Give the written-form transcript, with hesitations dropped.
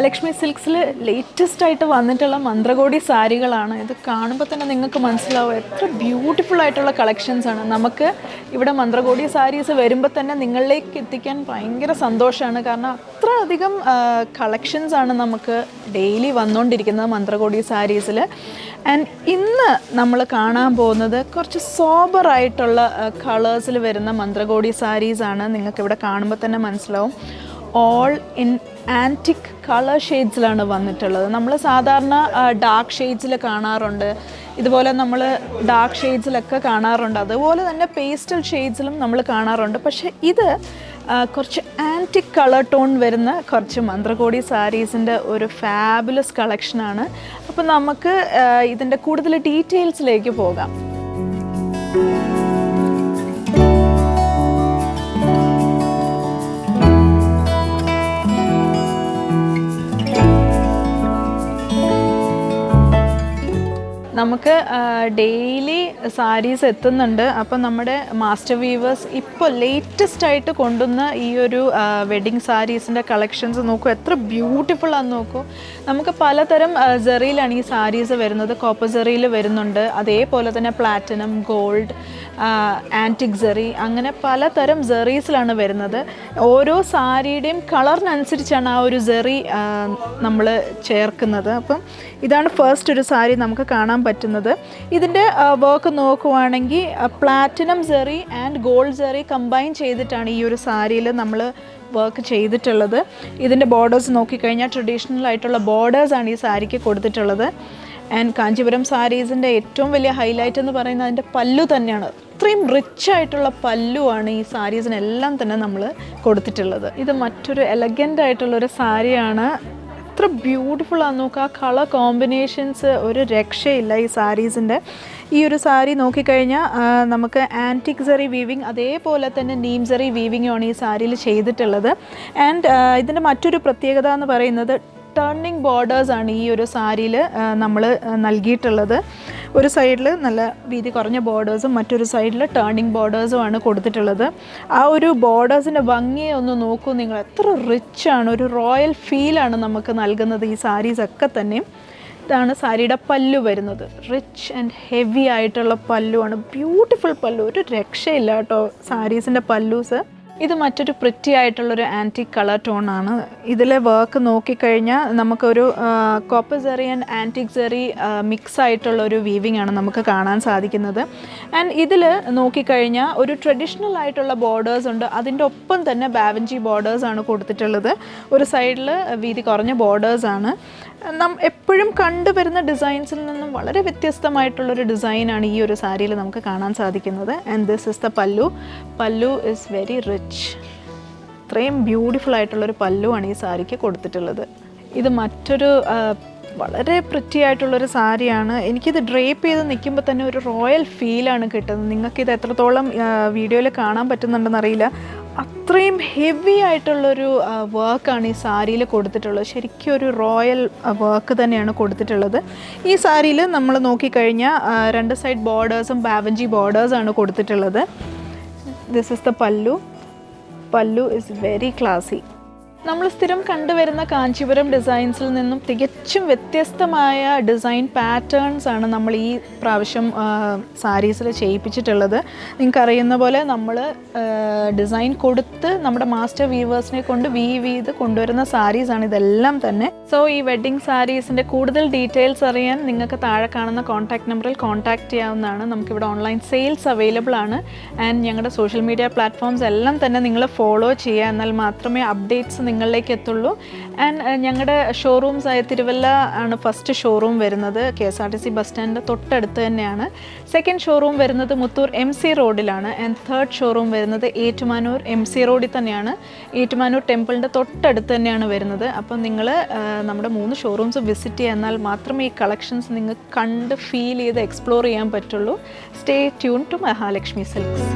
Mahalakshmi സിൽക്സിൽ latest ആയിട്ട് വന്നിട്ടുള്ള മന്ത്രകോടി സാരികളാണ്. ഇത് കാണുമ്പോൾ തന്നെ നിങ്ങൾക്ക് മനസ്സിലാവും എത്ര ബ്യൂട്ടിഫുൾ ആയിട്ടുള്ള കളക്ഷൻസ് ആണ്. നമുക്ക് ഇവിടെ മന്ത്രകോടി സാരീസ് വരുമ്പോൾ തന്നെ നിങ്ങളിലേക്ക് എത്തിക്കാൻ ഭയങ്കര സന്തോഷമാണ്. കാരണം അത്ര അധികം കളക്ഷൻസ് ആണ് നമുക്ക് ഡെയിലി വന്നുകൊണ്ടിരിക്കുന്നത് മന്ത്രകോടി സാരീസിൽ. ആൻഡ് ഇന്ന് നമ്മൾ കാണാൻ പോകുന്നത് കുറച്ച് സോബറായിട്ടുള്ള കളേഴ്സിൽ വരുന്ന മന്ത്രകോടി സാരീസാണ്. നിങ്ങൾക്കിവിടെ കാണുമ്പോൾ തന്നെ മനസ്സിലാവും ഓൾ ഇൻ ആൻറ്റിക് കളർ ഷെയ്ഡ്സിലാണ് വന്നിട്ടുള്ളത്. നമ്മൾ സാധാരണ ഡാർക്ക് ഷെയ്ഡ്സിൽ കാണാറുണ്ട്, ഇതുപോലെ നമ്മൾ ഡാർക്ക് ഷെയ്ഡ്സിലൊക്കെ കാണാറുണ്ട്, അതുപോലെ തന്നെ പേസ്റ്റൽ ഷെയ്ഡ്സിലും നമ്മൾ കാണാറുണ്ട്. പക്ഷേ ഇത് കുറച്ച് ആൻറ്റിക് കളർ ടോൺ വരുന്ന കുറച്ച് മന്ത്രകോടി സാരീസിൻ്റെ ഒരു ഫാബുലസ് കളക്ഷനാണ്. അപ്പോൾ നമുക്ക് ഇതിൻ്റെ കൂടുതൽ ഡീറ്റെയിൽസിലേക്ക് പോകാം. നമുക്ക് ഡെയിലി സാരീസ് എത്തുന്നുണ്ട്. അപ്പം നമ്മുടെ മാസ്റ്റർ വീവേഴ്സ് ഇപ്പോൾ ലേറ്റസ്റ്റ് ആയിട്ട് കൊണ്ടുവന്ന ഈ ഒരു വെഡ്ഡിങ് സാരീസിൻ്റെ കളക്ഷൻസ് നോക്കൂ, എത്ര ബ്യൂട്ടിഫുൾ ആണെന്ന് നോക്കൂ. നമുക്ക് പലതരം ജെറിയിലാണ് ഈ സാരീസ് വരുന്നത്. കോപ്പർ ജെറിയിൽ വരുന്നുണ്ട്, അതേപോലെ തന്നെ പ്ലാറ്റിനം, ഗോൾഡ്, ആൻറ്റിക് ജെറി, അങ്ങനെ പലതരം ജെറീസിലാണ് വരുന്നത്. ഓരോ സാരിയുടെയും കളറിനനുസരിച്ചാണ് ആ ഒരു ജെറി നമ്മൾ ചേർക്കുന്നത്. അപ്പം ഇതാണ് ഫസ്റ്റ് ഒരു സാരി നമുക്ക് കാണാൻ പറ്റുന്നത്. ഇതിൻ്റെ വർക്ക് നോക്കുവാണെങ്കിൽ platinum Jerry and gold Jerry combine ചെയ്തിട്ടാണ് ഈ ഒരു സാരിയിൽ നമ്മൾ വർക്ക് ചെയ്തിട്ടുള്ളത്. ഇതിൻ്റെ ബോർഡേഴ്സ് നോക്കിക്കഴിഞ്ഞാൽ ട്രഡീഷണൽ ആയിട്ടുള്ള ബോർഡേഴ്സാണ് ഈ സാരിക്ക് കൊടുത്തിട്ടുള്ളത്. ആൻഡ് കാഞ്ചീപുരം സാരീസിൻ്റെ ഏറ്റവും വലിയ ഹൈലൈറ്റ് എന്ന് പറയുന്നത് അതിൻ്റെ പല്ലു തന്നെയാണ്. അത്രയും റിച്ച് ആയിട്ടുള്ള പല്ലുവാണ് ഈ സാരീസിനെല്ലാം തന്നെ നമ്മൾ കൊടുത്തിട്ടുള്ളത്. ഇത് മറ്റൊരു എലഗൻ്റ് ആയിട്ടുള്ളൊരു സാരിയാണ്. എത്ര ബ്യൂട്ടിഫുൾ ആണ് നോക്കുക. ആ കളർ കോമ്പിനേഷൻസ് ഒരു രക്ഷയില്ല ഈ സാരീസിൻ്റെ. ഈ ഒരു സാരി നോക്കിക്കഴിഞ്ഞാൽ നമുക്ക് ആൻറ്റിക് ജെറി വീവിങ്, അതേപോലെ തന്നെ നീം ജെറി വീവിങ്ങുമാണ് ഈ സാരിയിൽ ചെയ്തിട്ടുള്ളത്. ആൻഡ് ഇതിൻ്റെ മറ്റൊരു പ്രത്യേകത എന്ന് പറയുന്നത് ടേണിങ് ബോർഡേഴ്സാണ് ഈ ഒരു സാരിയിൽ നമ്മൾ നൽകിയിട്ടുള്ളത്. ഒരു സൈഡിൽ നല്ല വീതി കുറഞ്ഞ ബോർഡേഴ്സും മറ്റൊരു സൈഡിൽ ടേണിങ് ബോർഡേഴ്സുമാണ് കൊടുത്തിട്ടുള്ളത്. ആ ഒരു ബോർഡേഴ്സിൻ്റെ ഭംഗിയെ ഒന്ന് നോക്കൂ നിങ്ങൾ, എത്ര റിച്ചാണ്, ഒരു റോയൽ ഫീലാണ് നമുക്ക് നൽകുന്നത് ഈ സാരീസൊക്കെ തന്നെ. ഇതാണ് സാരിയുടെ പല്ലു വരുന്നത്. റിച്ച് ആൻഡ് ഹെവി ആയിട്ടുള്ള പല്ലുവാണ്, ബ്യൂട്ടിഫുൾ പല്ലു, ഒരു രക്ഷയില്ല കേട്ടോ സാരീസിൻ്റെ പല്ലൂസ്. ഇത് മറ്റൊരു പ്രിറ്റി ആയിട്ടുള്ളൊരു ആൻറ്റിക് കളർ ടോണാണ്. ഇതിലെ വർക്ക് നോക്കിക്കഴിഞ്ഞാൽ നമുക്കൊരു copper Jerry and antique Jerry mix ആയിട്ടുള്ളൊരു വീവിങ് ആണ് നമുക്ക് കാണാൻ സാധിക്കുന്നത്. ആൻഡ് ഇതിൽ നോക്കിക്കഴിഞ്ഞാൽ ഒരു ട്രഡീഷണൽ ആയിട്ടുള്ള ബോർഡേഴ്സ് ഉണ്ട്, അതിൻ്റെ ഒപ്പം തന്നെ ബാവഞ്ചി ബോർഡേഴ്സാണ് കൊടുത്തിട്ടുള്ളത്. ഒരു സൈഡിൽ വീതി കുറഞ്ഞ ബോർഡേഴ്സാണ്. എപ്പോഴും കണ്ടുവരുന്ന ഡിസൈൻസിൽ നിന്നും വളരെ വ്യത്യസ്തമായിട്ടുള്ളൊരു ഡിസൈനാണ് ഈ ഒരു സാരിയിൽ നമുക്ക് കാണാൻ സാധിക്കുന്നത്. ആൻഡ് ദിസ് ഇസ് ദ പല്ലു. പല്ലു ഇസ് വെരി റിച്ച്. ഇത്രയും ബ്യൂട്ടിഫുൾ ആയിട്ടുള്ളൊരു പല്ലുവാണ് ഈ സാരിക്ക് കൊടുത്തിട്ടുള്ളത്. ഇത് മറ്റൊരു വളരെ പ്രിറ്റി ആയിട്ടുള്ളൊരു സാരിയാണ്. എനിക്കിത് ഡ്രേപ്പ് ചെയ്ത് നിൽക്കുമ്പോൾ തന്നെ ഒരു റോയൽ ഫീലാണ് കിട്ടുന്നത്. നിങ്ങൾക്കിത് എത്രത്തോളം വീഡിയോയിൽ കാണാൻ പറ്റുന്നുണ്ടെന്നറിയില്ല, അത്രയും ഹെവി ആയിട്ടുള്ളൊരു വർക്കാണ് ഈ സാരിയിൽ കൊടുത്തിട്ടുള്ളത്. ശരിക്കും ഒരു റോയൽ വർക്ക് തന്നെയാണ് കൊടുത്തിട്ടുള്ളത്. ഈ സാരിയിൽ നമ്മൾ നോക്കിക്കഴിഞ്ഞാൽ രണ്ട് സൈഡ് ബോർഡേഴ്സും ബാവഞ്ചി ബോർഡേഴ്സാണ് കൊടുത്തിട്ടുള്ളത്. ദിസ് ഇസ് ദ പല്ലു. പല്ലു ഇസ് വെരി ക്ലാസി. നമ്മൾ സ്ഥിരം കണ്ടുവരുന്ന കാഞ്ചീപുരം ഡിസൈൻസിൽ നിന്നും തികച്ചും വ്യത്യസ്തമായ ഡിസൈൻ പാറ്റേൺസ് ആണ് നമ്മൾ ഈ പ്രാവശ്യം സാരീസിൽ ചെയ്യിപ്പിച്ചിട്ടുള്ളത്. നിങ്ങൾക്കറിയുന്ന പോലെ നമ്മൾ ഡിസൈൻ കൊടുത്ത് നമ്മുടെ മാസ്റ്റർ വീവേഴ്സിനെ കൊണ്ട് വീവ് ചെയ്ത് കൊണ്ടുവരുന്ന സാരീസാണ് ഇതെല്ലാം തന്നെ. സോ ഈ വെഡ്ഡിങ് സാരീസിൻ്റെ കൂടുതൽ ഡീറ്റെയിൽസ് അറിയാൻ നിങ്ങൾക്ക് താഴെ കാണുന്ന കോൺടാക്ട് നമ്പറിൽ കോൺടാക്ട് ചെയ്യാവുന്നതാണ്. നമുക്കിവിടെ ഓൺലൈൻ സെയിൽസ് അവൈലബിൾ ആണ്. ആൻഡ് ഞങ്ങളുടെ സോഷ്യൽ മീഡിയ പ്ലാറ്റ്ഫോംസ് എല്ലാം തന്നെ നിങ്ങൾ ഫോളോ ചെയ്യുക, എന്നാൽ മാത്രമേ അപ്ഡേറ്റ്സ് നിങ്ങളിലേക്ക് എത്തുള്ളൂ. ആൻഡ് ഞങ്ങളുടെ ഷോറൂംസ് ആയ തിരുവല്ല ആണ് ഫസ്റ്റ് ഷോറൂം വരുന്നത്, KSRTC ബസ് സ്റ്റാൻഡിൻ്റെ തൊട്ടടുത്ത് തന്നെയാണ്. സെക്കൻഡ് ഷോറൂം വരുന്നത് മുത്തൂർ MC റോഡിലാണ്. ആൻഡ് തേർഡ് ഷോറൂം വരുന്നത് ഏറ്റുമാനൂർ MC റോഡിൽ തന്നെയാണ്. ഏറ്റുമാനൂർ ടെമ്പിളിൻ്റെ തൊട്ടടുത്ത് തന്നെയാണ് വരുന്നത്. അപ്പം നിങ്ങൾ നമ്മുടെ 3 ഷോറൂംസ് വിസിറ്റ് ചെയ്യുക, എന്നാൽ മാത്രമേ ഈ കളക്ഷൻസ് നിങ്ങൾക്ക് കണ്ട് ഫീൽ ചെയ്ത് എക്സ്പ്ലോർ ചെയ്യാൻ പറ്റുള്ളൂ. Stay tune to Mahalakshmi silks.